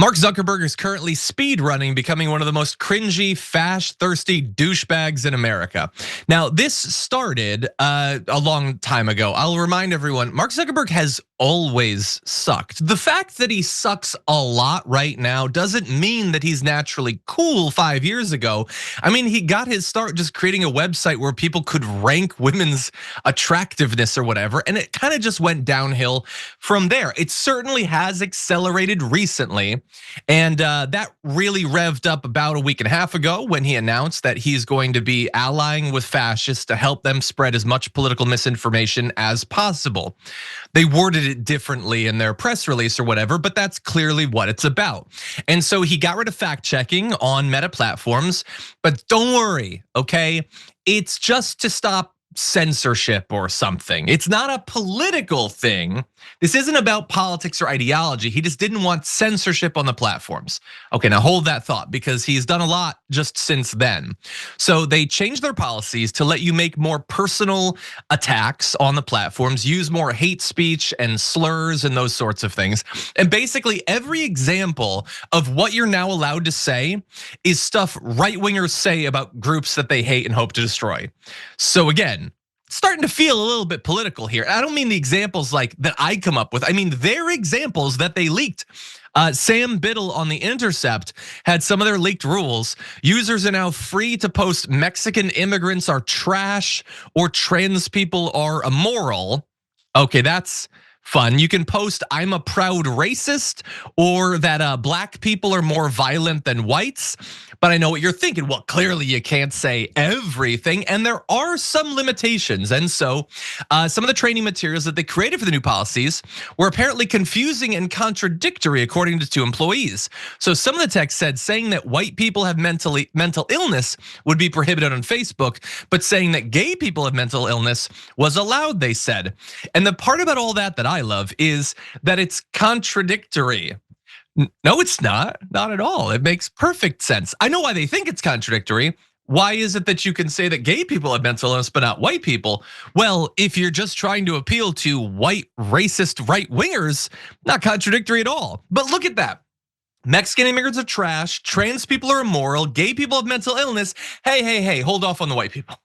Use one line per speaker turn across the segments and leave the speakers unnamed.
Mark Zuckerberg is currently speed running, becoming one of the most cringy, thirsty douchebags in America. Now, this started a long time ago. I'll remind everyone, Mark Zuckerberg has always sucked. The fact that he sucks a lot right now doesn't mean that he's naturally cool 5 years ago. I mean, he got his start just creating a website where people could rank women's attractiveness or whatever, and it kind of just went downhill from there. It certainly has accelerated recently. And that really revved up about a week and a half ago when he announced that he's going to be allying with fascists to help them spread as much political misinformation as possible. They worded it differently in their press release or whatever, but that's clearly what it's about. And so he got rid of fact checking on Meta platforms, but don't worry, okay? It's just to stop censorship or something. It's not a political thing. This isn't about politics or ideology. He just didn't want censorship on the platforms. Okay, now hold that thought because he's done a lot just since then. So they changed their policies to let you make more personal attacks on the platforms, use more hate speech and slurs and those sorts of things. And basically every example of what you're now allowed to say is stuff right-wingers say about groups that they hate and hope to destroy. So again, starting to feel a little bit political here. I don't mean the examples like that I come up with. I mean, their examples that they leaked. Sam Biddle on The Intercept had some of their leaked rules. Users are now free to post Mexican immigrants are trash or trans people are immoral. Okay, that's fun. You can post I'm a proud racist or that black people are more violent than whites. But I know what you're thinking. Well, clearly you can't say everything, and there are some limitations. And so some of the training materials that they created for the new policies were apparently confusing and contradictory according to two employees. So some of the text said saying that white people have mental illness would be prohibited on Facebook, but saying that gay people have mental illness was allowed, they said. And the part about all that I love is that it's contradictory. No, it's not at all. It makes perfect sense. I know why they think it's contradictory. Why is it that you can say that gay people have mental illness but not white people? Well, if you're just trying to appeal to white racist right wingers, not contradictory at all. But look at that. Mexican immigrants are trash, trans people are immoral, gay people have mental illness. Hey, hold off on the white people.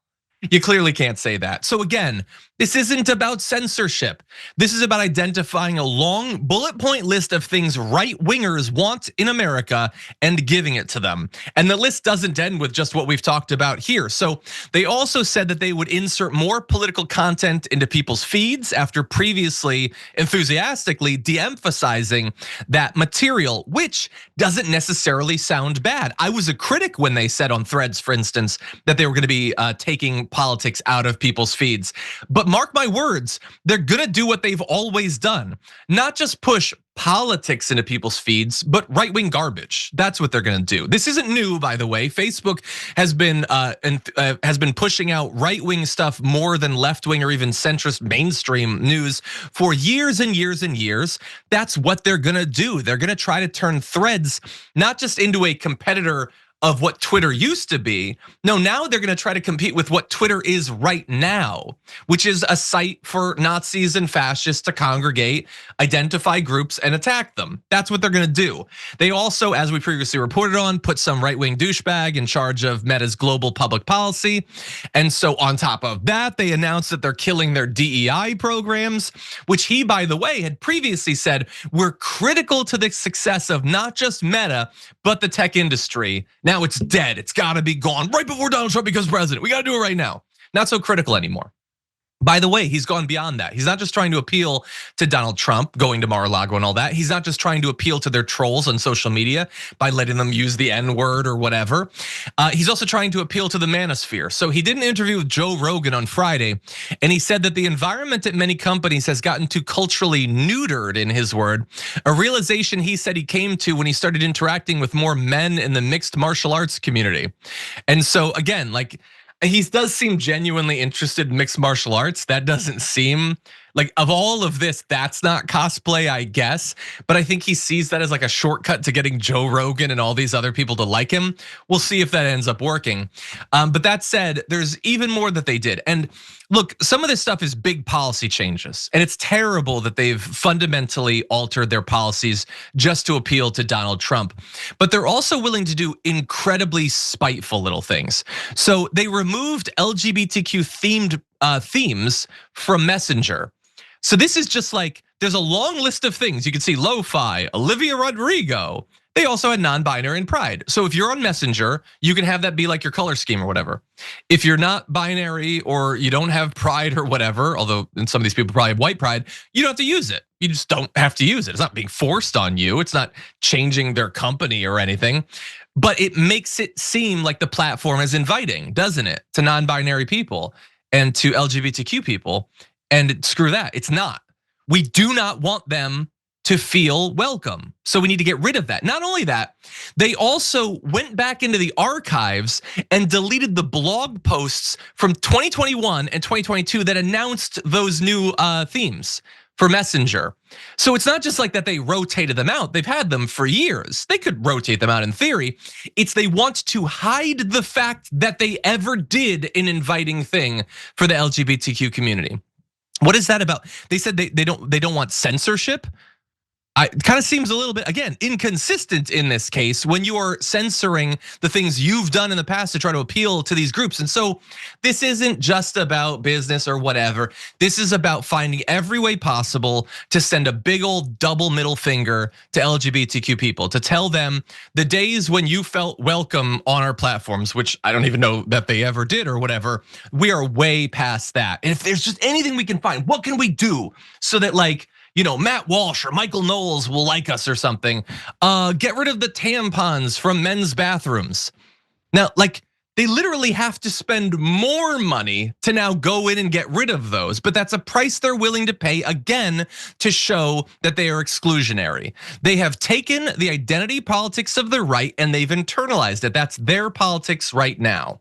You clearly can't say that. So again, this isn't about censorship. This is about identifying a long bullet point list of things right wingers want in America and giving it to them. And the list doesn't end with just what we've talked about here. So they also said that they would insert more political content into people's feeds after previously enthusiastically de-emphasizing that material, which doesn't necessarily sound bad. I was a critic when they said on Threads, for instance, that they were gonna be taking politics out of people's feeds. But mark my words, they're gonna do what they've always done. Not just push politics into people's feeds, but right-wing garbage. That's what they're gonna do. This isn't new, by the way. Facebook has been pushing out right-wing stuff more than left-wing or even centrist mainstream news for years and years and years. That's what they're gonna do. They're gonna try to turn Threads not just into a competitor of what Twitter used to be. No, now they're gonna try to compete with what Twitter is right now, which is a site for Nazis and fascists to congregate, identify groups and attack them. That's what they're gonna do. They also, as we previously reported on, put some right-wing douchebag in charge of Meta's global public policy. And so on top of that, they announced that they're killing their DEI programs, which he, by the way, had previously said were critical to the success of not just Meta, but the tech industry. Now it's dead, it's gotta be gone right before Donald Trump becomes president. We gotta do it right now. Not so critical anymore. By the way, he's gone beyond that. He's not just trying to appeal to Donald Trump going to Mar-a-Lago and all that. He's not just trying to appeal to their trolls on social media by letting them use the N-word or whatever. He's also trying to appeal to the manosphere. So he did an interview with Joe Rogan on Friday, and he said that the environment at many companies has gotten too culturally neutered, in his word. A realization he said he came to when he started interacting with more men in the mixed martial arts community. And so again, like, he does seem genuinely interested in mixed martial arts. That doesn't seem Like of all of this, that's not cosplay, I guess. But I think he sees that as like a shortcut to getting Joe Rogan and all these other people to like him. We'll see if that ends up working. But that said, there's even more that they did. And look, some of this stuff is big policy changes. And it's terrible that they've fundamentally altered their policies just to appeal to Donald Trump. But they're also willing to do incredibly spiteful little things. So they removed LGBTQ themed themes from Messenger. So this is just like, there's a long list of things. You can see Lo-Fi, Olivia Rodrigo. They also had non-binary and pride. So if you're on Messenger, you can have that be like your color scheme or whatever. If you're not binary or you don't have pride or whatever, although some of these people probably have white pride, you don't have to use it. You just don't have to use it. It's not being forced on you. It's not changing their company or anything. But it makes it seem like the platform is inviting, doesn't it? To non-binary people and to LGBTQ people. And screw that, it's not. We do not want them to feel welcome. So we need to get rid of that. Not only that, they also went back into the archives and deleted the blog posts from 2021 and 2022 that announced those new themes for Messenger. So it's not just like that they rotated them out. They've had them for years. They could rotate them out in theory. It's they want to hide the fact that they ever did an inviting thing for the LGBTQ community. What is that about? They said they don't want censorship. It kind of seems a little bit, again, inconsistent in this case when you are censoring the things you've done in the past to try to appeal to these groups. And so this isn't just about business or whatever. This is about finding every way possible to send a big old double middle finger to LGBTQ people, to tell them the days when you felt welcome on our platforms, which I don't even know that they ever did or whatever, we are way past that. And if there's just anything we can find, what can we do so that like, Matt Walsh or Michael Knowles will like us or something. Get rid of the tampons from men's bathrooms. Now, like they literally have to spend more money to now go in and get rid of those, but that's a price they're willing to pay again to show that they are exclusionary. They have taken the identity politics of the right and they've internalized it. That's their politics right now.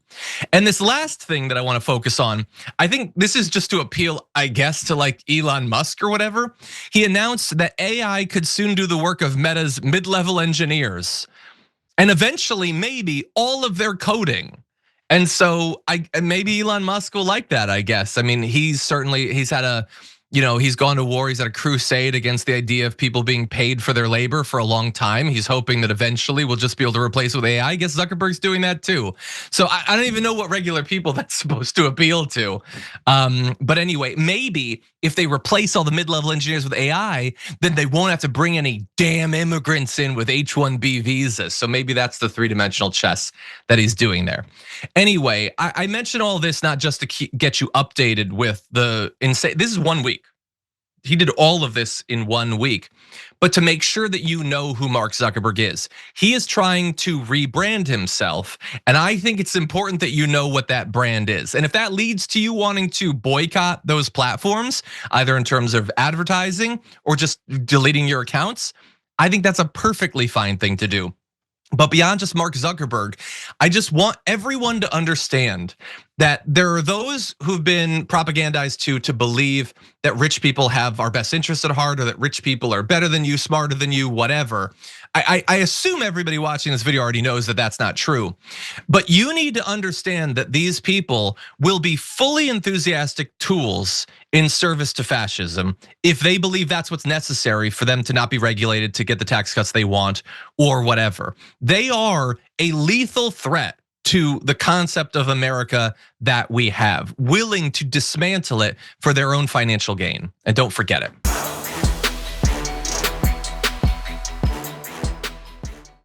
And this last thing that I want to focus on, I think this is just to appeal, I guess, to like Elon Musk or whatever. He announced that AI could soon do the work of Meta's mid-level engineers and eventually maybe all of their coding. And so maybe Elon Musk will like that, I guess. I mean, he's had he's gone to war, he's had a crusade against the idea of people being paid for their labor for a long time. He's hoping that eventually we'll just be able to replace it with AI. I guess Zuckerberg's doing that too. So I don't even know what regular people that's supposed to appeal to. But anyway, maybe if they replace all the mid-level engineers with AI, then they won't have to bring any damn immigrants in with H-1B visas. So maybe that's the three-dimensional chess that he's doing there. Anyway, I mentioned all this not just to get you updated with the insane, this is 1 week. He did all of this in 1 week, but to make sure that you know who Mark Zuckerberg is. He is trying to rebrand himself, and I think it's important that you know what that brand is. And if that leads to you wanting to boycott those platforms, either in terms of advertising or just deleting your accounts, I think that's a perfectly fine thing to do. But beyond just Mark Zuckerberg, I just want everyone to understand that there are those who've been propagandized to believe that rich people have our best interests at heart, or that rich people are better than you, smarter than you, whatever. I assume everybody watching this video already knows that that's not true. But you need to understand that these people will be fully enthusiastic tools in service to fascism if they believe that's what's necessary for them to not be regulated, to get the tax cuts they want, or whatever. They are a lethal threat to the concept of America that we have, willing to dismantle it for their own financial gain. And don't forget it.